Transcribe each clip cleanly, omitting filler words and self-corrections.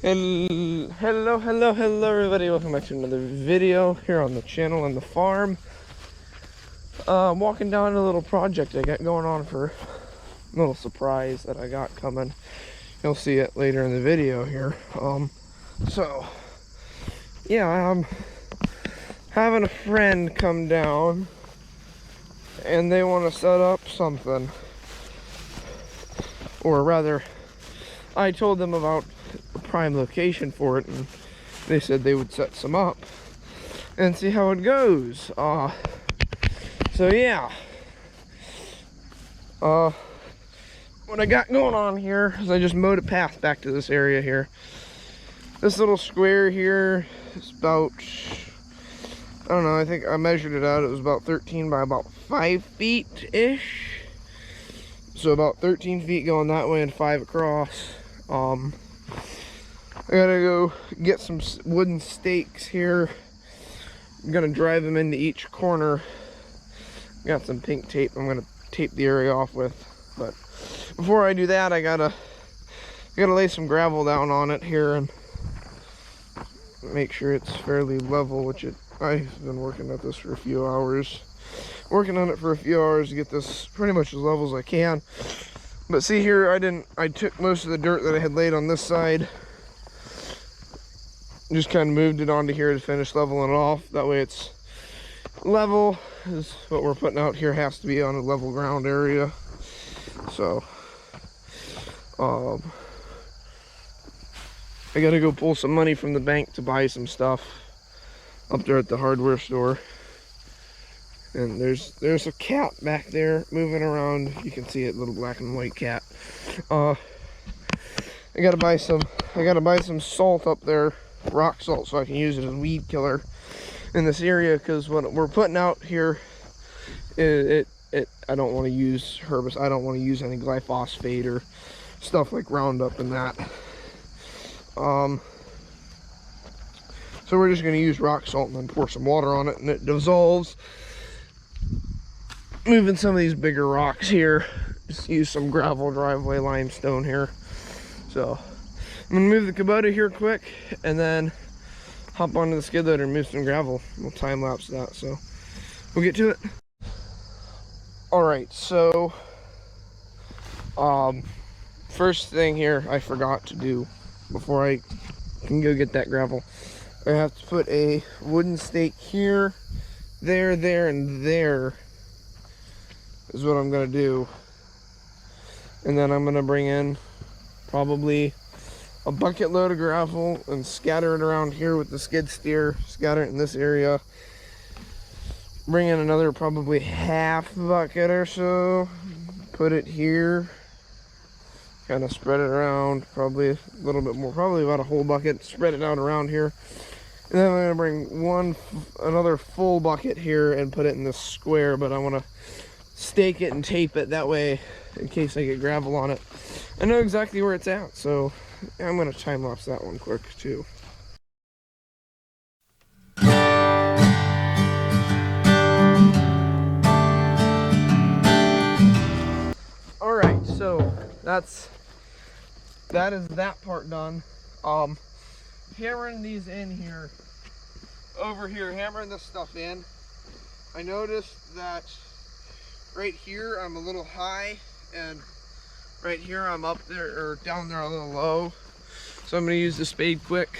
Hello, everybody. Welcome back to another video here on the channel and the farm. I'm walking down a little project I got going on for a little surprise that I got coming. You'll see it later in the video here. So, yeah, I'm having a friend come down and they want to set up something. Or rather, I told them about a prime location for it, and they said they would set some up and see how it goes. So yeah. What I got going on here is I just mowed a path back to this area here. This little square here is about, I don't know, I think I measured it out. It was about 13 by about 5 feet-ish. So about 13 feet going that way and 5 across. I gotta go get some wooden stakes here. I'm gonna drive them into each corner. Got some pink tape I'm gonna tape the area off with. But before I do that, I gotta lay some gravel down on it here and make sure it's fairly level, which I've been working at this for a few hours. Working on it for a few hours to get this pretty much as level as I can. But see here, I took most of the dirt that I had laid on this side, just kind of moved it onto here to finish leveling it off. That way it's level, is what we're putting out here has to be on a level ground area. So I gotta go pull some money from the bank to buy some stuff up there at the hardware store. And there's a cat back there moving around. You can see it, little black and white cat. I gotta buy some salt up there, rock salt, so I can use it as weed killer in this area. Because what we're putting out here, I don't want to use herbicide. I don't want to use any glyphosate or stuff like Roundup and that. So we're just gonna use rock salt and then pour some water on it, and it dissolves. Moving some of these bigger rocks here, just use some gravel driveway limestone here. So I'm gonna move the Kubota here quick and then hop onto the skid loader and move some gravel. We'll time lapse that, so we'll get to it. All right, so first thing here I forgot to do before I can go get that gravel. I have to put a wooden stake here, there, and there is what I'm gonna do. And then I'm gonna bring in probably a bucket load of gravel and scatter it around here with the skid steer, scatter it in this area. Bring in another probably half bucket or so, put it here, kind of spread it around, probably a little bit more, probably about a whole bucket, spread it out around here. And then I'm gonna bring another full bucket here and put it in this square, but I wanna stake it and tape it that way in case I get gravel on it. I know exactly where it's at, so I'm gonna time lapse that one quick too. All right, so that is that part done. Hammering these in here, over here, hammering this stuff in. I noticed that right here I'm a little high, and right here I'm up there, or down there a little low. So I'm gonna use the spade quick,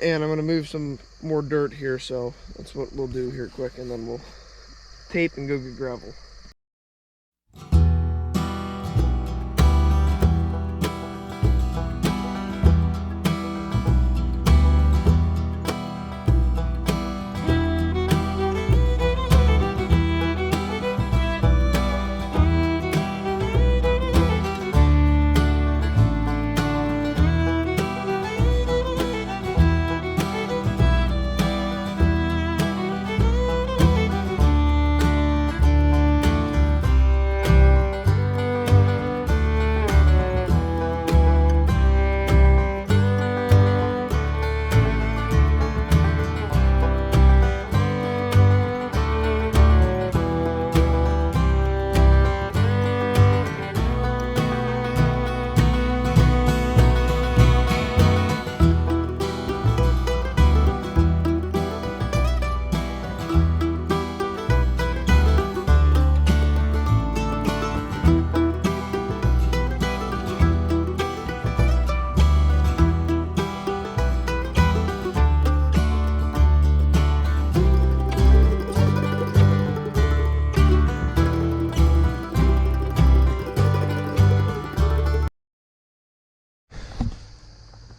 and I'm gonna move some more dirt here. So that's what we'll do here quick, and then we'll tape and go get gravel.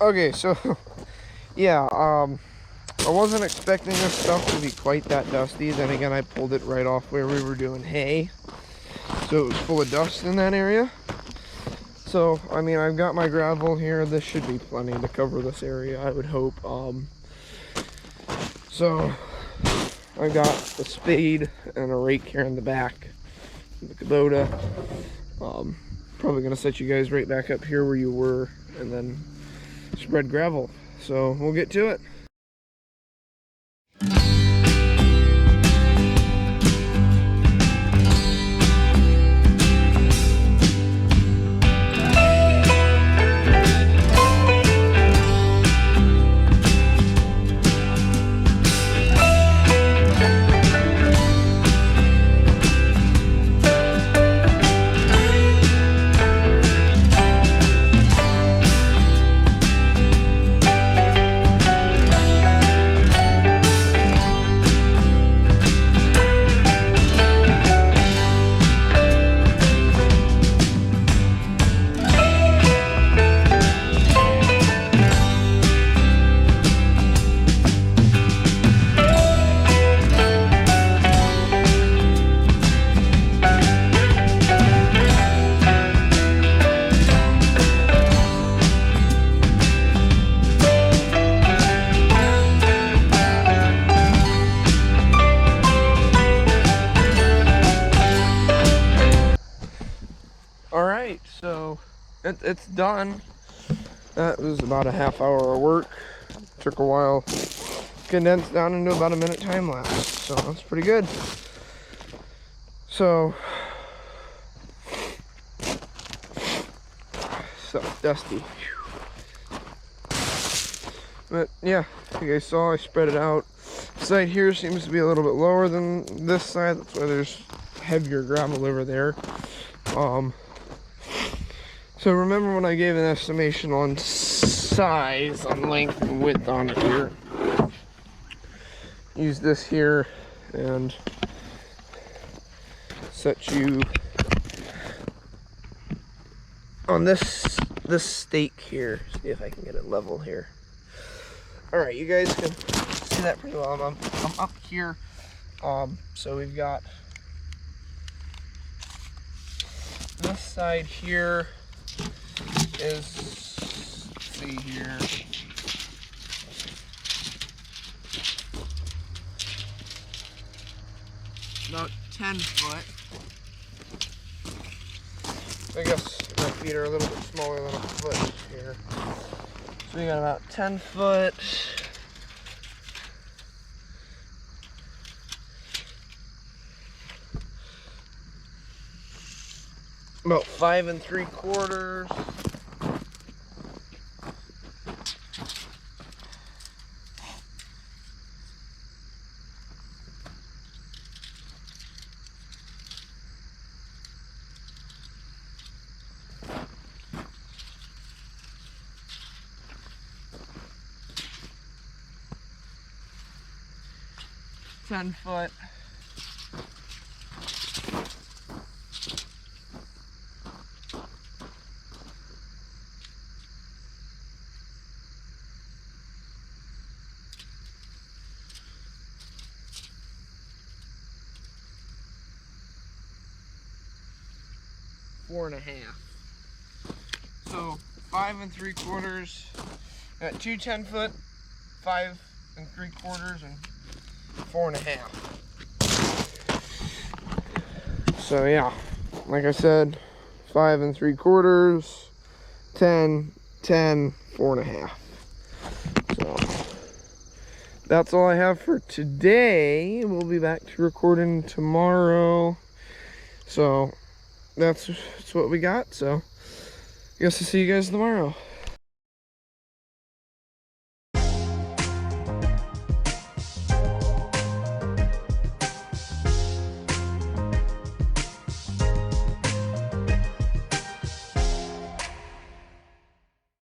Okay, so yeah, I wasn't expecting this stuff to be quite that dusty. Then again, I pulled it right off where we were doing hay, so it was full of dust in that area. So, I mean, I've got my gravel here. This should be plenty to cover this area, I would hope. So, I've got a spade and a rake here in the back, the Kubota. Probably gonna set you guys right back up here where you were, and then spread gravel. So, we'll get to it. Alright, so it's done. That was about a half hour of work. Took a while. Condensed down into about a minute time lapse. So that's pretty good. So dusty. But yeah, you guys saw I spread it out. This side here seems to be a little bit lower than this side. That's why there's heavier gravel over there. So remember when I gave an estimation on size, on length and width on it here. Use this here and set you on this stake here. See if I can get it level here. All right, you guys can see that pretty well. I'm up here. So we've got this side here is, let's see here, about 10 foot. I guess my feet are a little bit smaller than a foot here. So we got about 10 foot. About 5 3/4. Ten foot. Four and a half. So 5 3/4. Got two 10 foot, 5 3/4, and 4 1/2. So yeah, like I said, 5 3/4, 10, 10, 4 1/2. So that's all I have for today. We'll be back to recording tomorrow. So that's what we got. So I guess I'll see you guys tomorrow.